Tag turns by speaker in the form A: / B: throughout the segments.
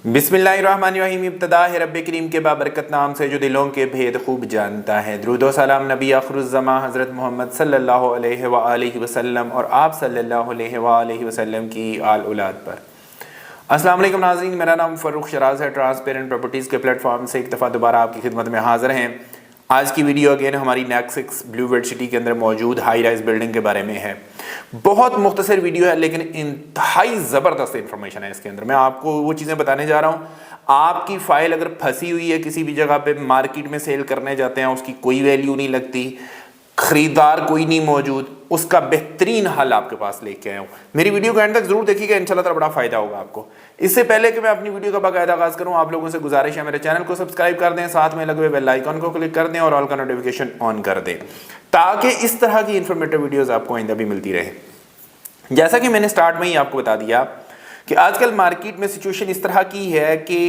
A: बिस्मिल्लाहिर्रहमानिर्रहीम। इब्तिदा है रब्बे करीम के बाबरकत नाम से जो दिलों के भेद खूब जानता है। दुरूद व सलाम नबी आखिरुज़्ज़मा हज़रत मोहम्मद सल्लल्लाहु अलैहि वसल्लम और आप सल्लल्लाहु अलैहि वसल्लम की आल औलाद पर। अस्सलाम वालेकुम नाज़रीन, मेरा नाम फ़र्रुख शराज है। ट्रांसपेरेंट प्रॉपर्टीज़ के प्लेटफॉर्म से एक दफ़ा दोबारा आपकी खिदमत में हाज़िर हैं। आज की वीडियो अगेन हमारी नेक्स्ट 6 ब्लू वर्ल्ड सिटी के अंदर मौजूद हाई राइज बिल्डिंग के बारे में है। बहुत मुख्तसर वीडियो है लेकिन इंतहाई ज़बरदस्त इंफॉर्मेशन है इसके अंदर। मैं आपको वो चीज़ें बताने जा रहा हूँ। आपकी फ़ाइल अगर फंसी हुई है किसी भी जगह पे, मार्केट में सेल करने जाते हैं, उसकी कोई वैल्यू नहीं लगती, खरीदार कोई नहीं मौजूद, उसका बेहतरीन हल आपके पास लेके आया हूँ। मेरी वीडियो को एंड तक जरूर देखिएगा, इंशाल्लाह ताला बड़ा फायदा होगा आपको। इससे पहले कि मैं अपनी वीडियो का बाकायदा आगाज करूँ, आप लोगों से गुजारिश है मेरे चैनल को सब्सक्राइब कर दें, साथ में लगे हुए बेल आइकन को क्लिक कर दें और ऑल का नोटिफिकेशन ऑन कर दें, ताकि इस तरह की इंफॉर्मेटिव वीडियोज आपको आइंदा भी मिलती रहे। जैसा कि मैंने स्टार्ट में ही आपको बता दिया कि आजकल मार्केट में सिचुएशन इस तरह की है कि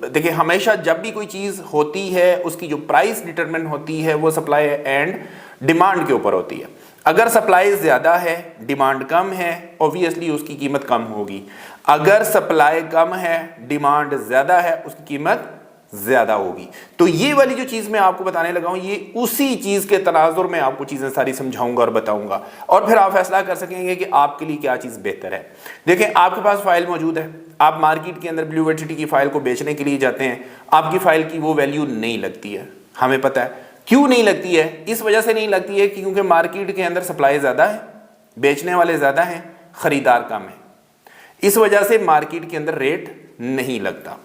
A: देखिए, हमेशा जब भी कोई चीज़ होती है उसकी जो प्राइस डिटरमिन होती है वो सप्लाई एंड डिमांड के ऊपर होती है। अगर सप्लाई ज़्यादा है, डिमांड कम है, ऑब्वियसली उसकी कीमत कम होगी। अगर सप्लाई कम है, डिमांड ज़्यादा है, उसकी कीमत ज़्यादा होगी। तो ये वाली जो चीज़ मैं आपको बताने लगा हूँ, ये उसी चीज़ के तनाजुर में आपको चीज़ें सारी समझाऊंगा और बताऊंगा, और फिर आप फैसला कर सकेंगे कि आपके लिए क्या चीज़ बेहतर है। देखें, आपके पास फाइल मौजूद है, आप मार्केट के अंदर ब्लू वर्ल्ड सिटी की फाइल को बेचने के लिए जाते हैं, आपकी फाइल की वो वैल्यू नहीं लगती है। हमें पता है क्यों नहीं लगती है। इस वजह से नहीं लगती है क्योंकि मार्केट के अंदर सप्लाई ज़्यादा है, बेचने वाले ज़्यादा हैं, ख़रीदार कम है। इस वजह से मार्केट के अंदर रेट नहीं लगता।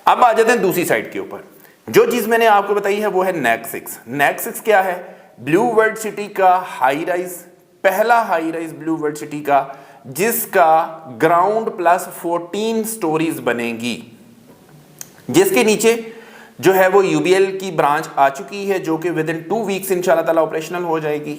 A: अब आ जाते हैं दूसरी साइड के ऊपर। जो चीज़ मैंने आपको बताई है वो है नेक्स्ट 6। नेक्स्ट 6 क्या है? ब्लू वर्ल्ड सिटी का हाई राइज, पहला high rise blue world city का, जिसका ग्राउंड प्लस 14 स्टोरीज बनेगी, जिसके नीचे जो है वो यूबीएल की ब्रांच आ चुकी है, जो कि विद इन 2 वीक्स इंशाल्लाह ताला ऑपरेशनल हो जाएगी।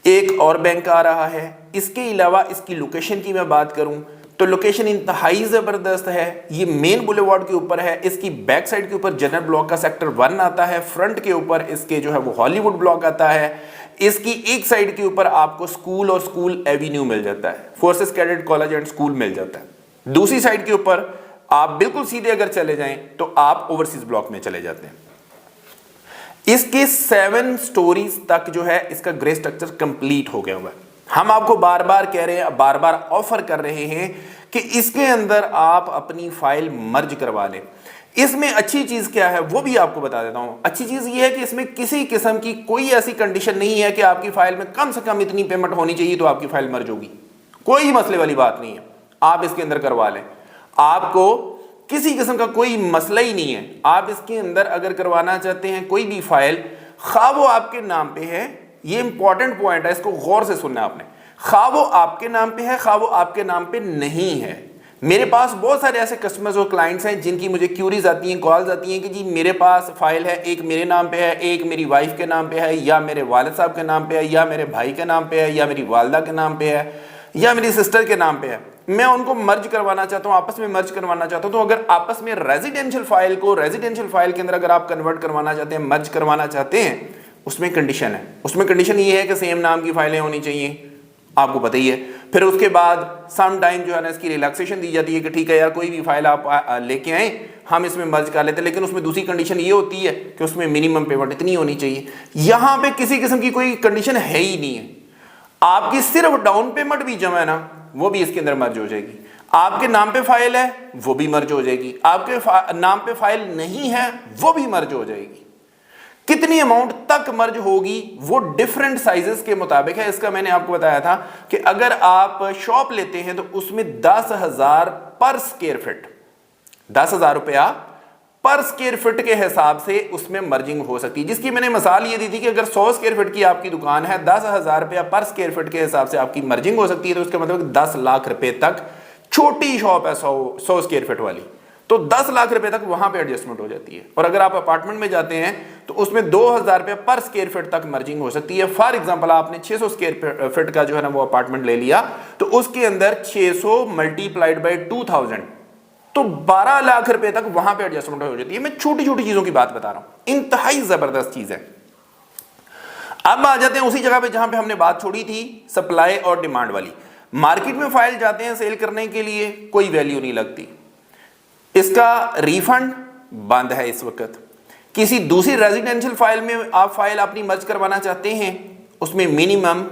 A: एक और बैंक आ रहा है। इसके अलावा इसकी लोकेशन की मैं बात करूं तो लोकेशन इंतहाई ज़बरदस्त है। ये मेन बुलेवार्ड के ऊपर है। इसकी बैक साइड के ऊपर जनरल ब्लॉक का सेक्टर 1 आता है, फ्रंट के ऊपर इसके जो है वो हॉलीवुड ब्लॉक आता है। इसकी एक साइड के ऊपर आपको स्कूल और स्कूल एवेन्यू मिल जाता है, forces cadet college and school मिल जाता है। दूसरी साइड के ऊपर आप बिल्कुल सीधे अगर चले जाएं तो आप ओवरसीज ब्लॉक में चले जाते हैं। इसके 7 स्टोरीज तक जो है इसका ग्रे स्ट्रक्चर कंप्लीट हो गया हुआ है। हम आपको बार बार कह रहे हैं, बार बार ऑफर कर रहे हैं कि इसके अंदर आप अपनी फाइल मर्ज करवा लें। इसमें अच्छी चीज क्या है वो भी आपको बता देता हूं। अच्छी चीज ये है कि इसमें किसी किस्म की कोई ऐसी कंडीशन नहीं है कि आपकी फाइल में कम से कम इतनी पेमेंट होनी चाहिए तो आपकी फाइल मर्ज होगी। कोई मसले वाली बात नहीं है, आप इसके अंदर करवा लें। आपको किसी किस्म का कोई मसला ही नहीं है। आप इसके अंदर अगर करवाना चाहते हैं कोई भी फाइल, खा वो आपके नाम पे है, ये इंपॉर्टेंट पॉइंट है, इसको गौर से सुनना आपने। खा वो आपके नाम पे है, खा वो आपके नाम पे नहीं है। मेरे पास बहुत सारे ऐसे कस्टमर्स और क्लाइंट्स हैं जिनकी मुझे क्यूरीज आती हैं, कॉल्स आती हैं कि जी मेरे पास फाइल है, एक मेरे नाम पे है, एक मेरी वाइफ के नाम पे है, या मेरे वालिद साहब के नाम पे है, या मेरे भाई के नाम पे है, या मेरी वालदा के नाम पे है, या मेरी सिस्टर के नाम पे है। मैं उनको मर्ज करवाना चाहता हूं, आपस में मर्ज करवाना चाहता हूं। तो अगर आपस में रेजिडेंशियल फाइल को रेजिडेंशियल फाइल के अंदर अगर आप कन्वर्ट करवाना चाहते हैं, मर्ज करवाना चाहते हैं, उसमें कंडीशन है। उसमें कंडीशन ये है कि सेम नाम की फाइलें होनी चाहिए, आपको पता ही है। फिर उसके बाद सम टाइम जो है ना इसकी रिलैक्सेशन दी जाती है कि ठीक है यार, कोई भी फाइल आप लेके आए, हम इसमें मर्ज कर लेते हैं, लेकिन उसमें दूसरी कंडीशन ये होती है कि उसमें मिनिमम पेमेंट इतनी होनी चाहिए। यहां पे किसी किस्म की कोई कंडीशन है ही नहीं है। आपकी सिर्फ डाउन पेमेंट भी जमा है ना, वो भी इसके अंदर मर्ज हो जाएगी। आपके नाम पे फाइल है वो भी मर्ज हो जाएगी, आपके नाम पे फाइल नहीं है वो भी मर्ज हो जाएगी। कितनी अमाउंट तक मर्ज होगी वो डिफरेंट साइजेस के मुताबिक है। इसका मैंने आपको बताया था कि अगर आप शॉप लेते हैं तो उसमें 10,000 पर स्क्वायर फीट, 10,000 रुपया पर स्क्वायर फीट के हिसाब से उसमें मर्जिंग हो सकती है। जिसकी मैंने मिसाल ये दी थी कि अगर 100 स्क्वायर फीट की आपकी दुकान है, 10,000 रुपया पर स्क्वायर फीट के हिसाब से आपकी मर्जिंग हो सकती है, तो उसका मतलब 10 लाख रुपए तक छोटी शॉप है 100 स्क्वायर फीट वाली, तो 10 लाख रुपए तक वहां पे एडजस्टमेंट हो जाती है। और अगर आप अपार्टमेंट में जाते हैं तो उसमें 2,000 रुपया पर स्क्वायर फीट तक मर्जिंग हो सकती है। फॉर एग्जांपल आपने 600 स्क्वायर फीट का जो है ना वो अपार्टमेंट ले लिया, तो उसके अंदर 600 मल्टीप्लाइड बाई 2000, तो 12 लाख रुपए तक वहां पे एडजस्टमेंट हो जाती है। मैं छोटी छोटी चीजों की बात बता रहा हूं, इंतहाई जबरदस्त चीज है। अब आ जाते हैं उसी जगह पे जहां पे हमने बात छोड़ी थी, सप्लाई और डिमांड वाली। मार्केट में फाइल जाते हैं सेल करने के लिए, कोई वैल्यू नहीं लगती। इसका रिफंड बंद है इस वक्त। किसी दूसरी रेजिडेंशियल फाइल में आप फाइल अपनी मर्ज करवाना चाहते हैं, उसमें मिनिमम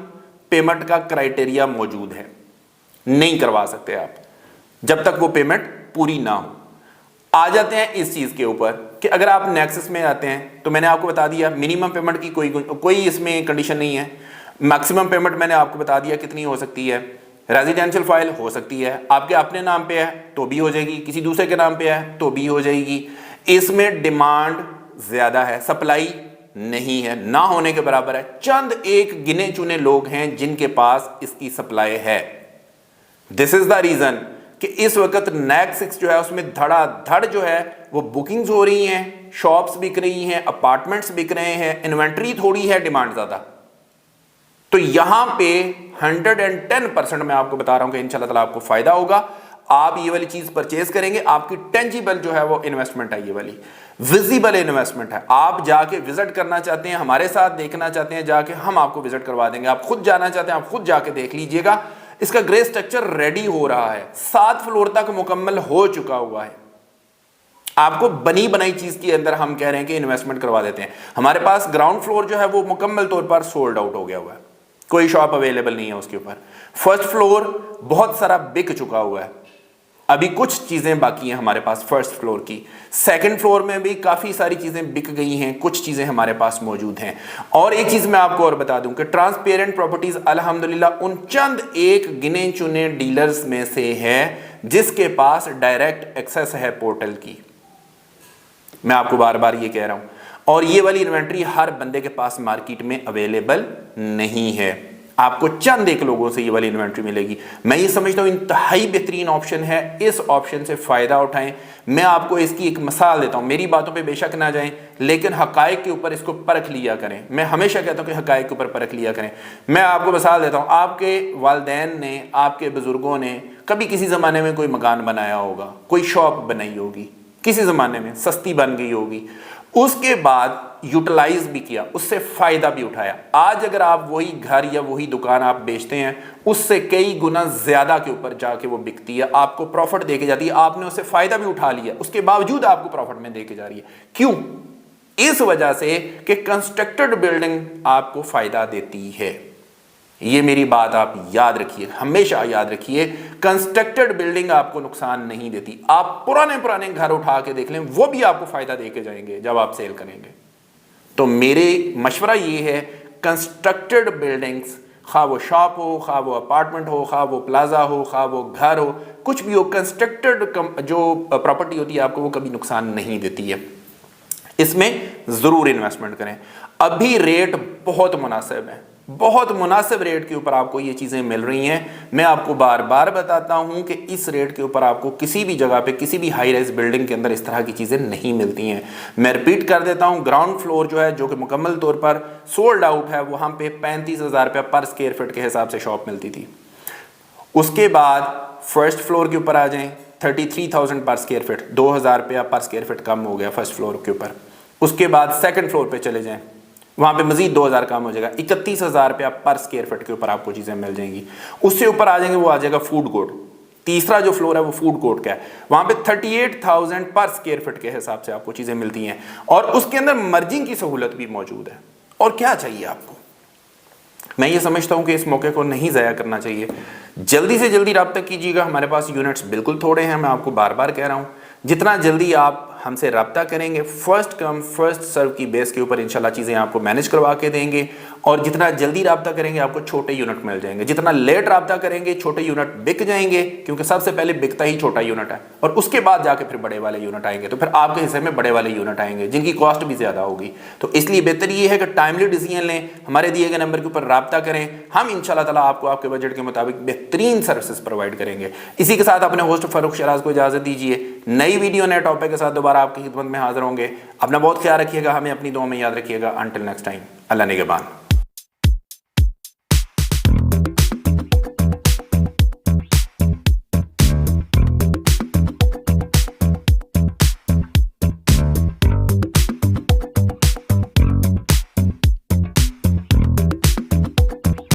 A: पेमेंट का क्राइटेरिया मौजूद है, नहीं करवा सकते आप जब तक वो पेमेंट पूरी ना हो। आ जाते हैं इस चीज के ऊपर कि अगर आप नेक्सस में आते हैं तो मैंने आपको बता दिया मिनिमम पेमेंट की कोई इसमें कंडीशन नहीं है। मैक्सिमम पेमेंट मैंने आपको बता दिया कितनी हो सकती है। रेजिडेंशियल फाइल हो सकती है, आपके अपने नाम पे है तो भी हो जाएगी, किसी दूसरे के नाम पे है तो भी हो जाएगी। इसमें डिमांड ज्यादा है, सप्लाई नहीं है, ना होने के बराबर है। चंद एक गिने चुने लोग हैं जिनके पास इसकी सप्लाई है। दिस इज द रीजन कि इस वक्त नेक्स्ट जो है उसमें धड़ाधड़ जो है वो बुकिंग्स हो रही हैं, शॉप्स बिक रही हैं, अपार्टमेंट्स बिक रहे हैं, इन्वेंट्री थोड़ी है, डिमांड ज्यादा। तो यहां पे 110% मैं आपको बता रहा हूं कि इंशाल्लाह ताला आपको फायदा होगा। आप ये वाली चीज परचेज करेंगे, आपकी टेंजिबल जो है वो इन्वेस्टमेंट है, ये वाली विजिबल इन्वेस्टमेंट है। आप जाके विजिट करना चाहते हैं, हमारे साथ देखना चाहते हैं, जाके हम आपको विजिट करवा देंगे। आप खुद जाना चाहते हैं, आप खुद जाके देख लीजिएगा। इसका ग्रे स्ट्रक्चर रेडी हो रहा है, 7 फ्लोर तक मुकम्मल हो चुका हुआ है। आपको बनी बनाई चीज के अंदर हम कह रहे हैं कि इन्वेस्टमेंट करवा देते हैं। हमारे पास ग्राउंड फ्लोर जो है वो मुकम्मल तौर पर सोल्ड आउट हो गया हुआ है, कोई शॉप अवेलेबल नहीं है उसके ऊपर। फर्स्ट फ्लोर बहुत सारा बिक चुका हुआ है, अभी कुछ चीजें बाकी हैं हमारे पास फर्स्ट फ्लोर की। सेकंड फ्लोर में भी काफी सारी चीजें बिक गई हैं, कुछ चीजें हमारे पास मौजूद हैं। और एक चीज मैं आपको और बता दूं कि ट्रांसपेरेंट प्रॉपर्टीज अल्हम्दुलिल्लाह उन चंद एक गिने चुने डीलर्स में से है जिसके पास डायरेक्ट एक्सेस है पोर्टल की। मैं आपको बार बार ये कह रहा हूं, और ये वाली इन्वेंट्री हर बंदे के पास मार्केट में अवेलेबल नहीं है। आपको चंद एक लोगों से ये वाली इन्वेंट्री मिलेगी। मैं ये समझता हूं इंतहाई बेहतरीन ऑप्शन है, इस ऑप्शन से फायदा उठाएं। मैं आपको इसकी एक मिसाल देता हूं, मेरी बातों पे बेशक ना जाएं, लेकिन हकायक के ऊपर इसको परख लिया करें। मैं हमेशा कहता हूं कि हकायक के ऊपर परख लिया करें। मैं आपको मिसाल देता हूं, आपके वालिदैन ने, आपके बुजुर्गों ने कभी किसी जमाने में कोई मकान बनाया होगा, कोई शॉप बनाई होगी, किसी जमाने में सस्ती बन गई होगी, उसके बाद यूटिलाइज भी किया, उससे फायदा भी उठाया। आज अगर आप वही घर या वही दुकान आप बेचते हैं, उससे कई गुना ज्यादा के ऊपर जाके वो बिकती है, आपको प्रॉफिट देके जाती है। आपने उससे फायदा भी उठा लिया, उसके बावजूद आपको प्रॉफिट में देके जा रही है। क्यों? इस वजह से कि कंस्ट्रक्टेड बिल्डिंग आपको फायदा देती है। ये मेरी बात आप याद रखिए, हमेशा याद रखिए, कंस्ट्रक्टेड बिल्डिंग आपको नुकसान नहीं देती। आप पुराने पुराने घर उठा के देख लें, वो भी आपको फायदा देके जाएंगे जब आप सेल करेंगे। तो मेरे मशवरा ये है, कंस्ट्रक्टेड बिल्डिंग्स, खा वो शॉप हो, खा वो अपार्टमेंट हो, खा वो प्लाजा हो, खा वो घर हो, कुछ भी हो, कंस्ट्रक्टेड जो प्रॉपर्टी होती है आपको वो कभी नुकसान नहीं देती है। इसमें जरूर इन्वेस्टमेंट करें। अभी रेट बहुत मुनासिब है, बहुत मुनासिब रेट के ऊपर आपको ये चीज़ें मिल रही हैं। मैं आपको बार बार बताता हूं कि इस रेट के ऊपर आपको किसी भी जगह पे, किसी भी हाई राइज बिल्डिंग के अंदर इस तरह की चीज़ें नहीं मिलती हैं। मैं रिपीट कर देता हूं, ग्राउंड फ्लोर जो है, जो कि मुकम्मल तौर पर सोल्ड आउट है, वहां पे 35,000 रुपया पर स्क्वायर फीट के हिसाब से शॉप मिलती थी। उसके बाद फर्स्ट फ्लोर के ऊपर आ जाएं, 33,000 पर स्क्वायर फीट, 2,000 रुपया पर स्क्वायर फीट कम हो गया फर्स्ट फ्लोर के ऊपर। उसके बाद सेकंड फ्लोर पे चले जाएं, वहां पे मजीद 2,000 कम हो जाएगा, 31,000 रुपया पर स्क्वायर फीट के ऊपर आपको चीजें मिल जाएंगी। उससे ऊपर आ जाएंगे, वो आ जाएगा फूड कोर्ट। तीसरा जो फ्लोर है वो फूड कोर्ट का है, वहां पे 38,000 पर स्क्वायर फीट के हिसाब से आपको चीजें मिलती हैं, और उसके अंदर मर्जिंग की सहूलत भी मौजूद है। और क्या चाहिए आपको? मैं ये समझता हूं कि इस मौके को नहीं ज़ाया करना चाहिए। जल्दी से जल्दी रब्ता कीजिएगा, हमारे पास यूनिट्स बिल्कुल थोड़े हैं, मैं आपको बार बार कह रहा हूँ। जितना जल्दी आप हमसे रब्ता करेंगे, फर्स्ट कम फर्स्ट सर्व की बेस के ऊपर इंशाल्लाह चीज़ें आपको मैनेज करवा के देंगे। और जितना जल्दी रब्ता करेंगे आपको छोटे यूनिट मिल जाएंगे, जितना लेट रब्ता करेंगे छोटे यूनिट बिक जाएंगे, क्योंकि सबसे पहले बिकता ही छोटा यूनिट है, और उसके बाद जाके फिर बड़े वाले यूनिट आएंगे। तो फिर आपके हिस्से में बड़े वाले यूनिट आएंगे जिनकी कॉस्ट भी ज़्यादा होगी। तो इसलिए बेहतर ये है कि टाइमली डिसीजन लें, हमारे दिए गए नंबर के ऊपर रब्ता करें। हम इंशाल्लाह ताला आपको आपके बजट के मुताबिक बेहतरीन सर्विसेज प्रोवाइड करेंगे। इसी के साथ अपने होस्ट फारूक शराज को इजाज़त दीजिए। नई वीडियो नए टॉपिक के साथ दोबारा आपकी खिदमत में हाजिर होंगे। अपना बहुत ख्याल रखिएगा, हमें अपनी दुआ में याद रखिएगा। अंटिल नेक्स्ट टाइम, अल्लाह निगहबान।